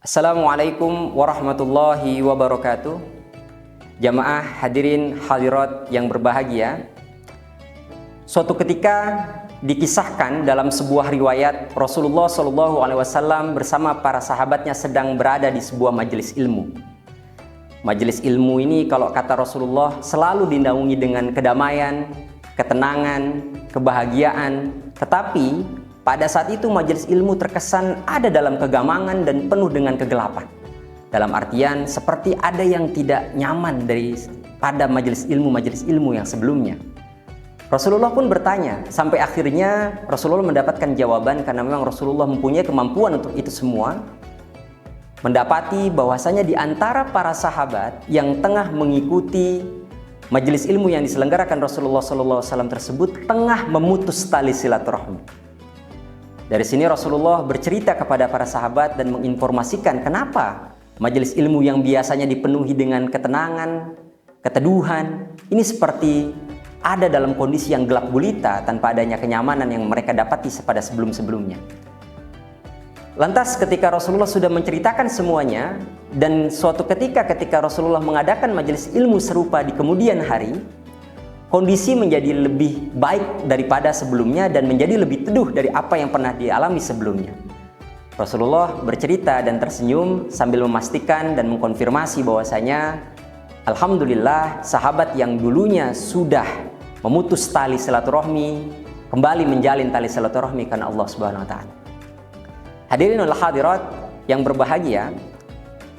Assalamualaikum warahmatullahi wabarakatuh. Jamaah hadirin hadirat yang berbahagia. Suatu ketika dikisahkan dalam sebuah riwayat Rasulullah SAW bersama para sahabatnya sedang berada di sebuah majelis ilmu. Majelis ilmu ini kalau kata Rasulullah selalu dinaungi dengan kedamaian, ketenangan, kebahagiaan. Tetapi pada saat itu majelis ilmu terkesan ada dalam kegamangan dan penuh dengan kegelapan. Dalam artian seperti ada yang tidak nyaman pada majelis ilmu yang sebelumnya. Rasulullah pun bertanya, sampai akhirnya Rasulullah mendapatkan jawaban karena memang Rasulullah mempunyai kemampuan untuk itu semua. Mendapati bahwasanya di antara para sahabat yang tengah mengikuti majelis ilmu yang diselenggarakan Rasulullah SAW tersebut tengah memutus tali silaturahmi. Dari sini Rasulullah bercerita kepada para sahabat dan menginformasikan kenapa majelis ilmu yang biasanya dipenuhi dengan ketenangan, keteduhan, ini seperti ada dalam kondisi yang gelap gulita tanpa adanya kenyamanan yang mereka dapati pada sebelum-sebelumnya. Lantas ketika Rasulullah sudah menceritakan semuanya dan suatu ketika Rasulullah mengadakan majelis ilmu serupa di kemudian hari, kondisi menjadi lebih baik daripada sebelumnya dan menjadi lebih teduh dari apa yang pernah dialami sebelumnya. Rasulullah bercerita dan tersenyum sambil memastikan dan mengkonfirmasi bahwasanya alhamdulillah sahabat yang dulunya sudah memutus tali silaturahmi kembali menjalin tali silaturahmi karena Allah Subhanahu wa taala. Hadirin wal hadirat yang berbahagia,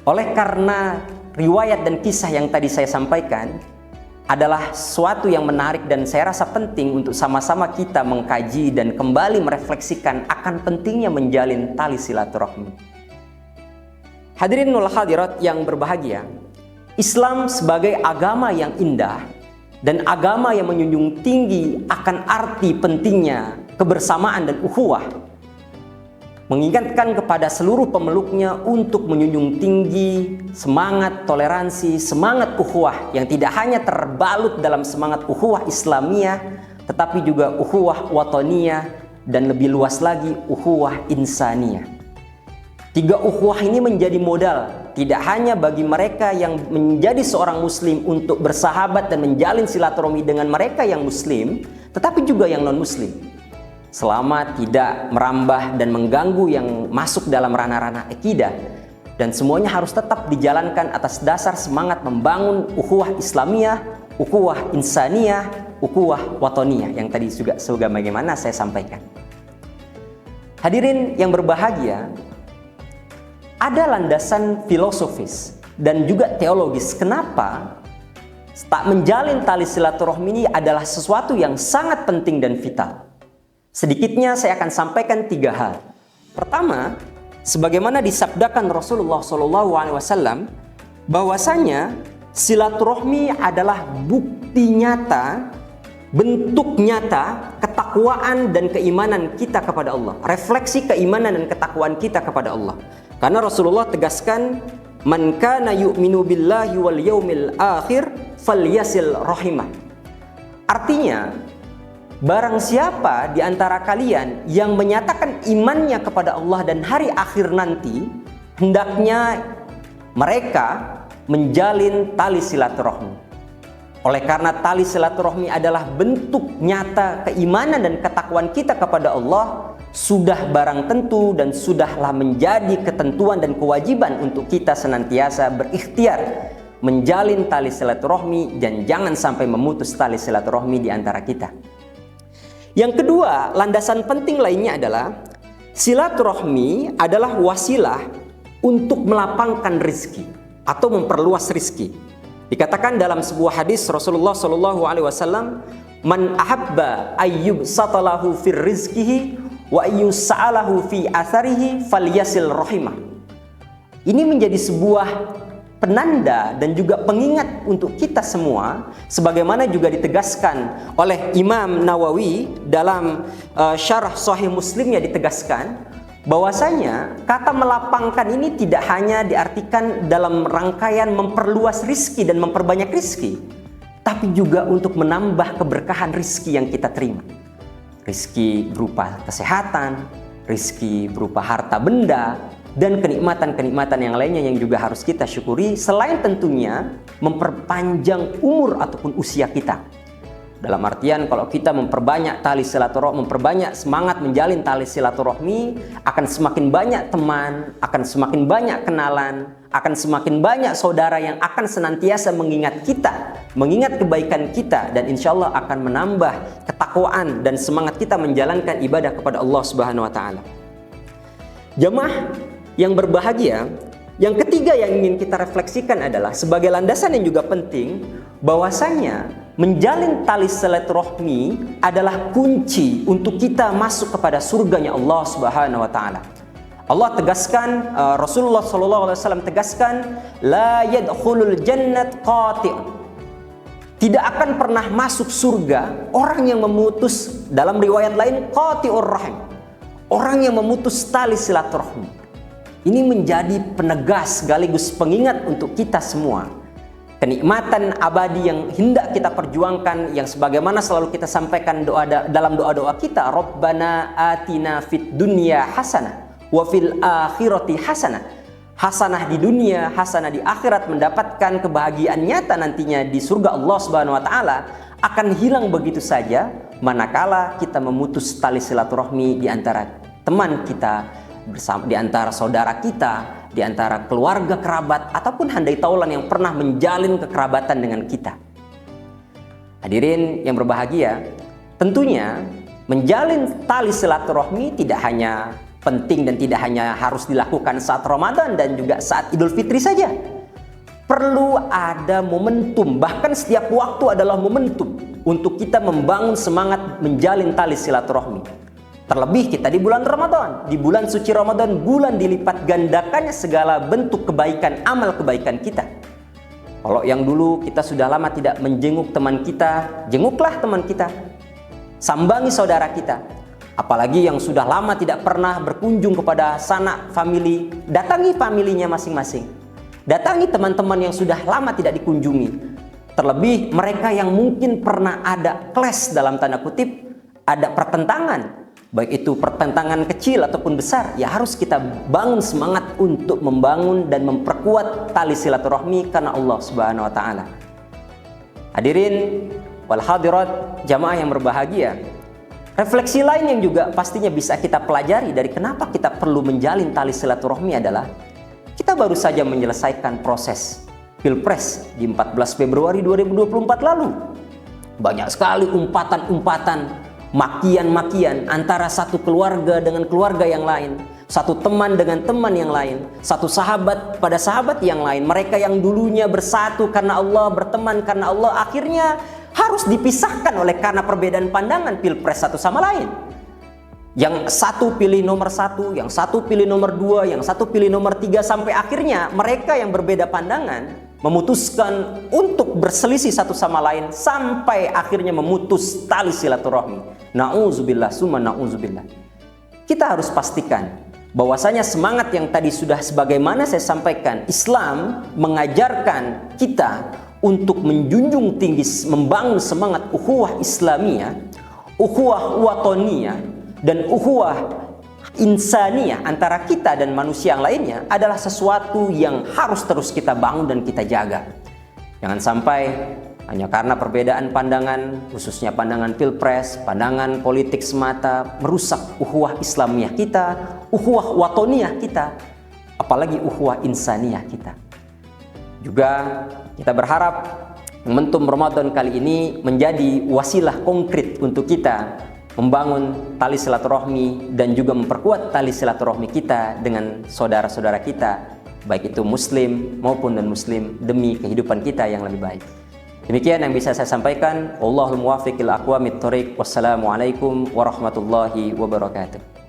oleh karena riwayat dan kisah yang tadi saya sampaikan adalah suatu yang menarik dan saya rasa penting untuk sama-sama kita mengkaji dan kembali merefleksikan akan pentingnya menjalin tali silaturahmi. Hadirin wal hadirat yang berbahagia, Islam sebagai agama yang indah dan agama yang menjunjung tinggi akan arti pentingnya kebersamaan dan ukhuwah, mengingatkan kepada seluruh pemeluknya untuk menjunjung tinggi semangat toleransi, semangat ukhuwah yang tidak hanya terbalut dalam semangat ukhuwah Islamiyah, tetapi juga ukhuwah wataniyah dan lebih luas lagi ukhuwah insaniyah. Tiga ukhuwah ini menjadi modal tidak hanya bagi mereka yang menjadi seorang muslim untuk bersahabat dan menjalin silaturahmi dengan mereka yang muslim, tetapi juga yang non-muslim, selama tidak merambah dan mengganggu yang masuk dalam ranah-ranah akidah, dan semuanya harus tetap dijalankan atas dasar semangat membangun ukhuwah Islamiyah, ukhuwah insaniyah, ukhuwah wataniyah yang tadi juga sebagaimana saya sampaikan. Hadirin yang berbahagia, ada landasan filosofis dan juga teologis kenapa tak menjalin tali silaturahmi ini adalah sesuatu yang sangat penting dan vital. Sedikitnya saya akan sampaikan tiga hal. Pertama, sebagaimana disabdakan Rasulullah SAW, bahwasanya silaturahmi adalah bukti nyata, bentuk nyata ketakwaan dan keimanan kita kepada Allah. Refleksi keimanan dan ketakwaan kita kepada Allah. Karena Rasulullah tegaskan, "Man kana yu'minu billahi wal yaumil akhir falyasil rahimah." Artinya, barang siapa di antara kalian yang menyatakan imannya kepada Allah dan hari akhir nanti, hendaknya mereka menjalin tali silaturahmi. Oleh karena tali silaturahmi adalah bentuk nyata keimanan dan ketakwaan kita kepada Allah, sudah barang tentu dan sudahlah menjadi ketentuan dan kewajiban untuk kita senantiasa berikhtiar menjalin tali silaturahmi dan jangan sampai memutus tali silaturahmi di antara kita. Yang kedua, landasan penting lainnya adalah silaturahmi adalah wasilah untuk melapangkan rizki atau memperluas rizki. Dikatakan dalam sebuah hadis Rasulullah SAW, "Man ahabba ayyub satalahu fir rizkihi wa ayyusa'alahu fi atharihi falyasil rahimah." Ini menjadi sebuah penanda dan juga pengingat untuk kita semua, sebagaimana juga ditegaskan oleh Imam Nawawi dalam syarah Sahih Muslimnya, ditegaskan bahwasanya kata melapangkan ini tidak hanya diartikan dalam rangkaian memperluas rizki dan memperbanyak rizki, tapi juga untuk menambah keberkahan rizki yang kita terima. Rizki berupa kesehatan, rizki berupa harta benda, dan kenikmatan-kenikmatan yang lainnya yang juga harus kita syukuri, selain tentunya memperpanjang umur ataupun usia kita. Dalam artian kalau kita memperbanyak tali silaturahmi, memperbanyak semangat menjalin tali silaturahmi, akan semakin banyak teman, akan semakin banyak kenalan, akan semakin banyak saudara yang akan senantiasa mengingat kita, mengingat kebaikan kita, dan insya Allah akan menambah ketakwaan dan semangat kita menjalankan ibadah kepada Allah Subhanahu wa Ta'ala. Jamaah yang berbahagia, yang ketiga yang ingin kita refleksikan adalah sebagai landasan yang juga penting, bahwasanya menjalin tali silaturahmi adalah kunci untuk kita masuk kepada surganya Allah Subhanahu wa Ta'ala. Allah tegaskan, Rasulullah SAW tegaskan, la yadkhulul jannat qati'. Tidak akan pernah masuk surga orang yang memutus, dalam riwayat lain, qati'ur rahim, orang yang memutus tali silaturahmi. Ini menjadi penegas sekaligus pengingat untuk kita semua. Kenikmatan abadi yang hendak kita perjuangkan, yang sebagaimana selalu kita sampaikan dalam doa-doa kita, Rabbana atina fid dunya hasanah wa fil akhirati hasanah. Hasanah di dunia, hasanah di akhirat, mendapatkan kebahagiaan nyata nantinya di surga Allah Subhanahu wa Ta'ala, akan hilang begitu saja manakala kita memutus tali silaturahmi di antara teman kita, bersama, di antara saudara kita, di antara keluarga kerabat, ataupun handai taulan yang pernah menjalin kekerabatan dengan kita. Hadirin yang berbahagia, tentunya menjalin tali silaturahmi tidak hanya penting dan tidak hanya harus dilakukan saat Ramadan dan juga saat Idul Fitri saja. Perlu ada momentum, bahkan setiap waktu adalah momentum untuk kita membangun semangat menjalin tali silaturahmi. Terlebih kita di bulan Ramadan, di bulan suci Ramadan, bulan dilipat gandakannya segala bentuk kebaikan, amal kebaikan kita. Kalau yang dulu kita sudah lama tidak menjenguk teman kita, jenguklah teman kita. Sambangi saudara kita. Apalagi yang sudah lama tidak pernah berkunjung kepada sanak famili, datangi familinya masing-masing. Datangi teman-teman yang sudah lama tidak dikunjungi. Terlebih mereka yang mungkin pernah ada clash dalam tanda kutip, ada pertentangan. Baik itu pertentangan kecil ataupun besar, ya harus kita bangun semangat untuk membangun dan memperkuat tali silaturahmi karena Allah Subhanahu wa Ta'ala. Hadirin wal hadirat, jamaah yang berbahagia, refleksi lain yang juga pastinya bisa kita pelajari dari kenapa kita perlu menjalin tali silaturahmi adalah kita baru saja menyelesaikan proses Pilpres di 14 Februari 2024 lalu. Banyak sekali umpatan-umpatan, makian-makian antara satu keluarga dengan keluarga yang lain, satu teman dengan teman yang lain, satu sahabat pada sahabat yang lain. Mereka yang dulunya bersatu karena Allah, berteman karena Allah, akhirnya harus dipisahkan oleh karena perbedaan pandangan Pilpres satu sama lain. Yang satu pilih nomor satu, yang satu pilih nomor dua, yang satu pilih nomor tiga, sampai akhirnya mereka yang berbeda pandangan memutuskan untuk berselisih satu sama lain sampai akhirnya memutus tali silaturahmi. Na'udzubillah summa na'udzubillah. Kita harus pastikan bahwasanya semangat yang tadi sudah sebagaimana saya sampaikan, Islam mengajarkan kita untuk menjunjung tinggi, membangun semangat ukhuwah Islamiyah, ukhuwah watoniyah, dan ukhuwah insaniyah antara kita dan manusia yang lainnya adalah sesuatu yang harus terus kita bangun dan kita jaga. Jangan sampai hanya karena perbedaan pandangan, khususnya pandangan Pilpres, pandangan politik semata, merusak ukhuwah Islamiyah kita, ukhuwah watoniyah kita, apalagi ukhuwah insaniyah kita. Juga kita berharap momentum Ramadan kali ini menjadi wasilah konkret untuk kita membangun tali silaturahmi dan juga memperkuat tali silaturahmi kita dengan saudara-saudara kita, baik itu muslim maupun non-muslim, demi kehidupan kita yang lebih baik. Demikian yang bisa saya sampaikan. Wallahul muwaffiq ila aqwamit thoriq. Wassalamualaikum warahmatullahi wabarakatuh.